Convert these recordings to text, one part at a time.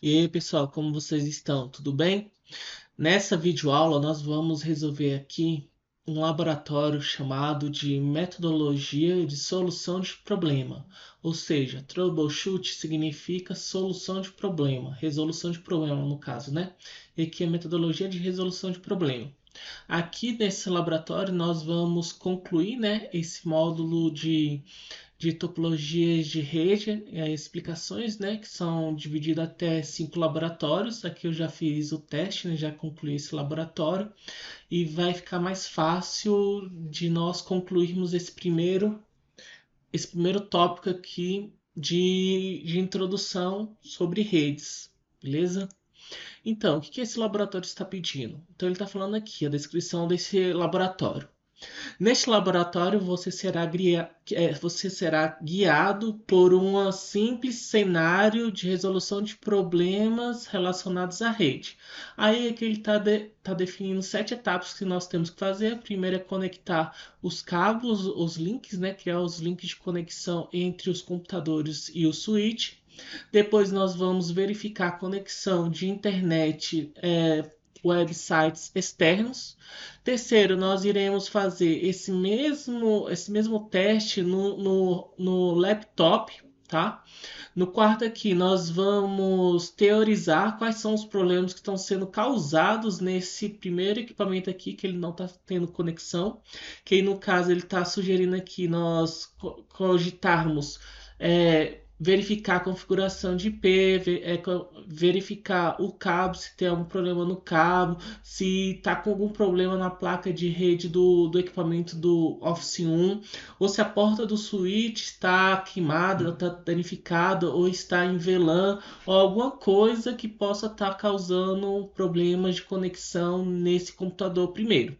E aí, pessoal, como vocês estão? Tudo bem? Nessa videoaula, nós vamos resolver aqui um laboratório chamado de metodologia de solução de problema. Ou seja, troubleshoot significa solução de problema, resolução de problema no caso, né? E aqui é metodologia de resolução de problema. Aqui nesse laboratório nós vamos concluir, né, esse módulo de topologias de rede, explicações, né, que são divididas até 5 laboratórios. Aqui eu já fiz o teste, né, já concluí esse laboratório e vai ficar mais fácil de nós concluirmos esse primeiro tópico aqui de introdução sobre redes, beleza? Então, o que esse laboratório está pedindo? Então, ele está falando aqui a descrição desse laboratório. Neste laboratório, você será guiado por um simples cenário de resolução de problemas relacionados à rede. Aí aqui ele está definindo 7 etapas que nós temos que fazer. A primeira é conectar os cabos, os links, né? Criar os links de conexão entre os computadores e o switch. Depois nós vamos verificar a conexão de internet, websites externos. Terceiro, nós iremos fazer esse mesmo teste no laptop, tá? No quarto aqui, nós vamos teorizar quais são os problemas que estão sendo causados nesse primeiro equipamento aqui, que ele não está tendo conexão. Que aí, no caso, ele está sugerindo aqui nós cogitarmos verificar a configuração de IP, verificar o cabo, se tem algum problema no cabo, se está com algum problema na placa de rede do equipamento do Office 1, ou se a porta do switch está queimada, está danificada, ou está em VLAN, ou alguma coisa que possa estar causando problemas de conexão nesse computador primeiro.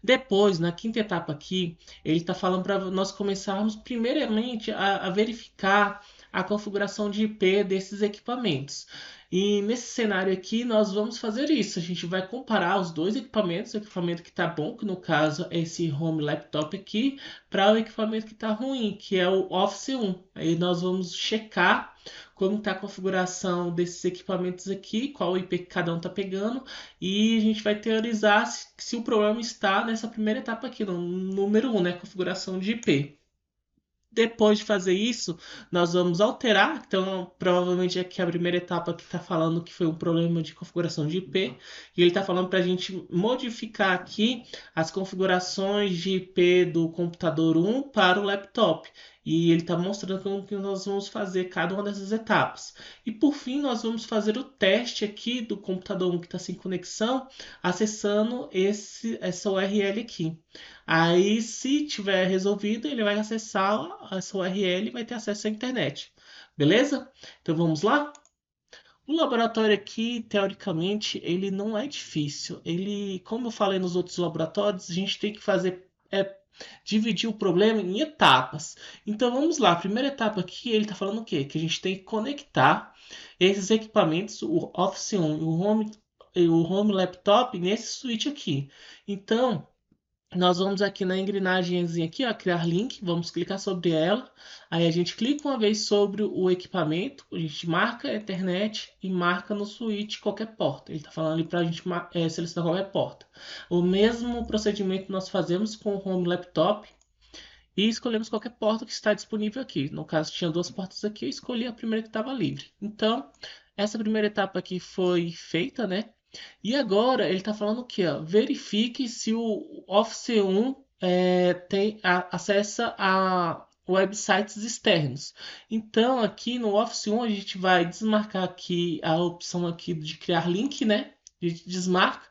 Depois, na quinta etapa aqui, ele está falando para nós começarmos primeiramente a verificar a configuração de IP desses equipamentos. E nesse cenário aqui, nós vamos fazer isso. A gente vai comparar os dois equipamentos, o equipamento que está bom, que no caso é esse home laptop aqui, para o equipamento que está ruim, que é o Office 1. Aí nós vamos checar como está a configuração desses equipamentos aqui, qual IP que cada um está pegando, e a gente vai teorizar se o problema está nessa primeira etapa aqui, no número 1, né? Configuração de IP. Depois de fazer isso, nós vamos alterar. Então, provavelmente aqui a primeira etapa que está falando que foi um problema de configuração de IP. E ele está falando para a gente modificar aqui as configurações de IP do computador 1 para o laptop. E ele está mostrando como que nós vamos fazer cada uma dessas etapas. E por fim, nós vamos fazer o teste aqui do computador 1 que está sem conexão, acessando essa URL aqui. Aí, se tiver resolvido, ele vai acessar essa URL e vai ter acesso à internet. Beleza? Então vamos lá? O laboratório aqui, teoricamente, ele não é difícil. Ele, como eu falei nos outros laboratórios, a gente tem que fazer dividir o problema em etapas. Então vamos lá. A primeira etapa aqui, ele está falando o quê? Que a gente tem que conectar esses equipamentos, o Office 1 e o Home Laptop, nesse switch aqui. Então, nós vamos aqui na engrenagemzinha aqui, ó, criar link, vamos clicar sobre ela. Aí a gente clica uma vez sobre o equipamento, a gente marca a Ethernet e marca no switch qualquer porta. Ele está falando ali para a gente selecionar qualquer porta. O mesmo procedimento nós fazemos com o Home Laptop e escolhemos qualquer porta que está disponível aqui. No caso, tinha 2 portas aqui, eu escolhi a primeira que estava livre. Então, essa primeira etapa aqui foi feita, né? E agora ele está falando o quê? Ó? Verifique se o Office 1 acessa a websites externos. Então, aqui no Office 1 a gente vai desmarcar aqui a opção aqui de criar link, né? A gente desmarca,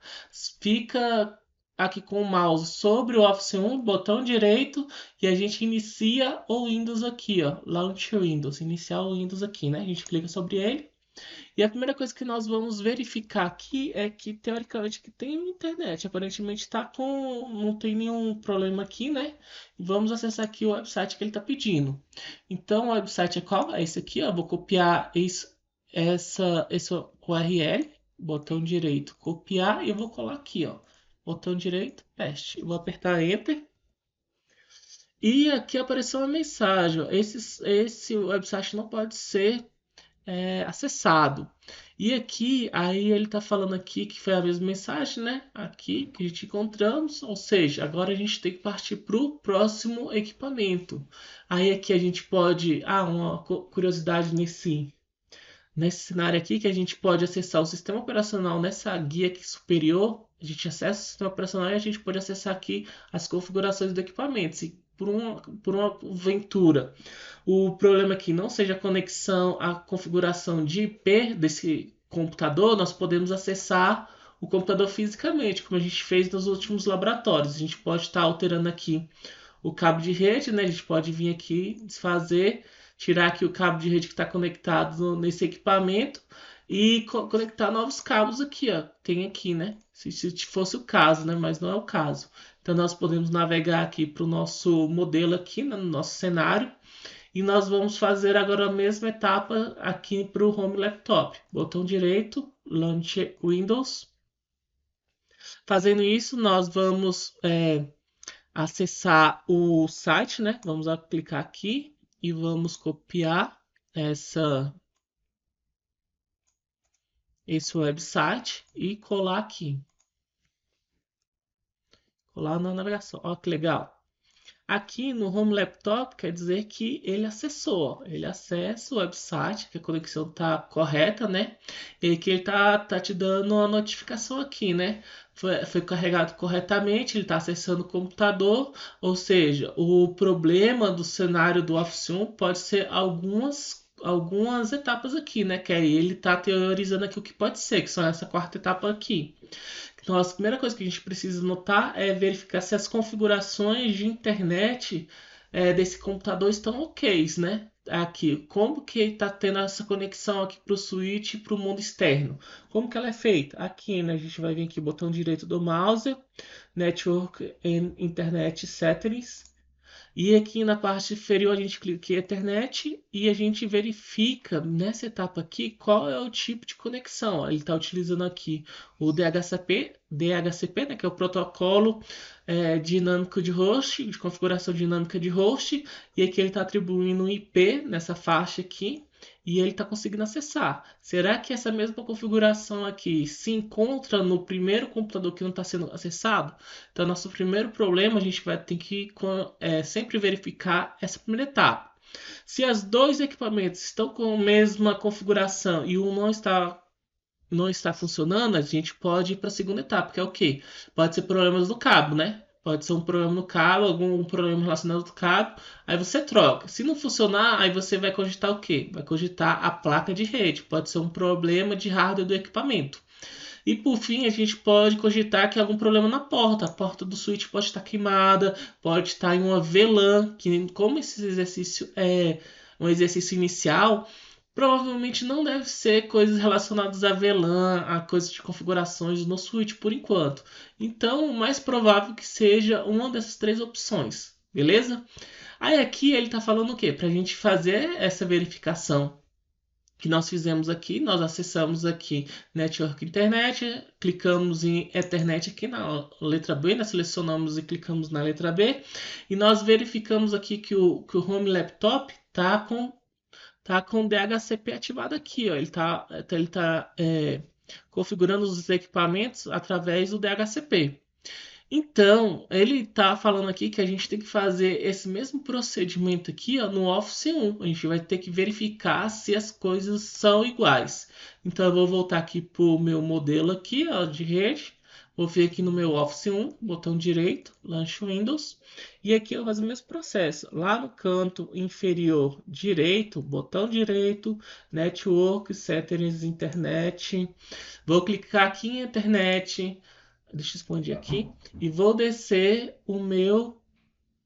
fica aqui com o mouse sobre o Office 1, botão direito, e a gente inicia o Windows aqui, ó, Launch Windows, iniciar o Windows aqui, né? A gente clica sobre ele. E a primeira coisa que nós vamos verificar aqui é que, teoricamente, que tem internet. Aparentemente tá com. Não tem nenhum problema aqui, né? Vamos acessar aqui o website que ele está pedindo. Então, o website é qual? É esse aqui, ó. Vou copiar essa URL, botão direito, copiar, e eu vou colar aqui, ó. Botão direito, paste. Eu vou apertar Enter. E aqui apareceu uma mensagem, ó. Esse website não pode ser acessado. E aqui, aí ele está falando aqui que foi a mesma mensagem, né? Aqui que a gente encontramos, ou seja, agora a gente tem que partir para o próximo equipamento. Aí aqui a gente pode, uma curiosidade nesse cenário aqui, que a gente pode acessar o sistema operacional nessa guia aqui superior. A gente acessa o sistema operacional e a gente pode acessar aqui as configurações do equipamento. Se por uma aventura o problema aqui não seja a conexão, a configuração de IP desse computador, nós podemos acessar o computador fisicamente, como a gente fez nos últimos laboratórios. A gente pode estar alterando aqui o cabo de rede, né? A gente pode vir aqui, desfazer, tirar aqui o cabo de rede que está conectado nesse equipamento e conectar novos cabos aqui, ó. Tem aqui, né? Se fosse o caso, né? Mas não é o caso. Então nós podemos navegar aqui para o nosso modelo aqui, né? No nosso cenário. E nós vamos fazer agora a mesma etapa aqui para o Home Laptop. Botão direito, Launch Windows. Fazendo isso, nós vamos acessar o site, né? Vamos clicar aqui e vamos copiar esse website e colar aqui. Colar na navegação. Olha que legal. Aqui no Home Laptop quer dizer que ele acessou, ele acessa o website, que a conexão está correta, né? E que ele tá te dando uma notificação aqui, né? Foi carregado corretamente, ele está acessando o computador, ou seja, o problema do cenário do Office 1 pode ser algumas etapas aqui, né? Que aí ele está teorizando aqui o que pode ser, que são essa quarta etapa aqui. Então, a primeira coisa que a gente precisa notar é verificar se as configurações de internet desse computador estão ok, né? Aqui, como que está tendo essa conexão aqui para o switch e para o mundo externo? Como que ela é feita? Aqui, né, a gente vai vir aqui, botão direito do mouse, Network and Internet Settings. E aqui na parte inferior a gente clica em Ethernet e a gente verifica nessa etapa aqui qual é o tipo de conexão. Ele está utilizando aqui o DHCP, né, que é o protocolo dinâmico de host, de configuração dinâmica de host. E aqui ele está atribuindo um IP nessa faixa aqui e ele está conseguindo acessar. Será que essa mesma configuração aqui se encontra no primeiro computador que não está sendo acessado? Então, nosso primeiro problema, a gente vai ter que sempre verificar essa primeira etapa. Se os dois equipamentos estão com a mesma configuração e um não está funcionando, a gente pode ir para a segunda etapa, que é o quê? Pode ser problemas do cabo, né? Pode ser um problema no cabo, algum problema relacionado ao cabo, aí você troca. Se não funcionar, aí você vai cogitar o quê? Vai cogitar a placa de rede. Pode ser um problema de hardware do equipamento. E por fim, a gente pode cogitar que há algum problema na porta. A porta do switch pode estar queimada, pode estar em uma VLAN, que como esse exercício é um exercício inicial, provavelmente não deve ser coisas relacionadas a VLAN, a coisas de configurações no switch por enquanto. Então, o mais provável que seja uma dessas três opções, beleza? Aí aqui ele está falando o quê? Para a gente fazer essa verificação que nós fizemos aqui, nós acessamos aqui Network Internet, clicamos em Ethernet aqui na letra B, nós selecionamos e clicamos na letra B, e nós verificamos aqui que o Home Laptop tá com o DHCP ativado aqui, ó. Ele tá configurando os equipamentos através do DHCP. Então, ele está falando aqui que a gente tem que fazer esse mesmo procedimento aqui, ó, no Office 1. A gente vai ter que verificar se as coisas são iguais. Então, eu vou voltar aqui para o meu modelo aqui, ó, de rede. Vou vir aqui no meu Office 1, botão direito, Launch Windows. E aqui eu vou fazer o mesmo processo. Lá no canto inferior direito, botão direito, Network, Settings, Internet. Vou clicar aqui em Internet. Deixa eu expandir aqui. E vou descer o meu.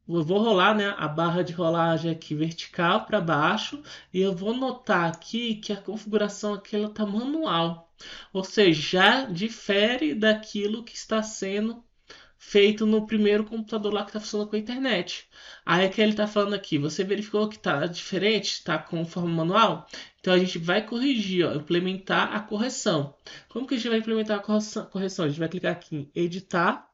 Eu vou rolar, né, a barra de rolagem aqui vertical para baixo. E eu vou notar aqui que a configuração aqui ela tá manual. Ou seja, já difere daquilo que está sendo feito no primeiro computador lá que está funcionando com a internet. Aí que ele está falando aqui, você verificou que está diferente, está com forma manual? Então a gente vai corrigir, ó, implementar a correção. Como que a gente vai implementar a correção? A gente vai clicar aqui em editar,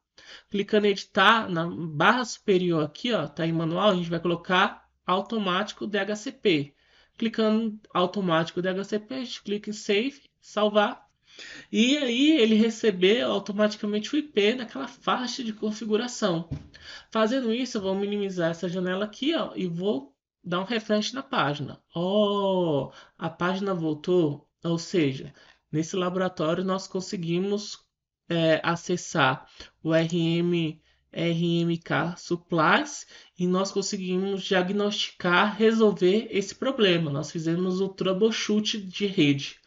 clicando em editar, na barra superior aqui, ó, tá em manual, a gente vai colocar automático DHCP. clicando automático DHCP, a gente clica em Save, salvar. E aí ele recebeu automaticamente o IP naquela faixa de configuração. Fazendo isso, eu vou minimizar essa janela aqui, ó, e vou dar um refresh na página. Oh, a página voltou, ou seja, nesse laboratório nós conseguimos acessar o RMK Supplies e nós conseguimos diagnosticar, resolver esse problema. Nós fizemos o troubleshoot de rede.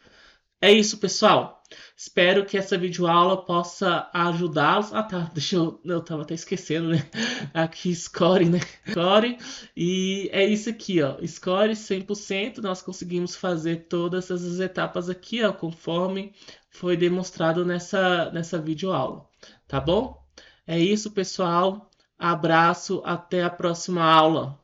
É isso, pessoal. Espero que essa videoaula possa ajudá-los. Ah, tá. Eu tava até esquecendo, né? Aqui, score, né? Score. E é isso aqui, ó. Score 100%. Nós conseguimos fazer todas essas etapas aqui, ó, conforme foi demonstrado nessa videoaula. Tá bom? É isso, pessoal. Abraço. Até a próxima aula.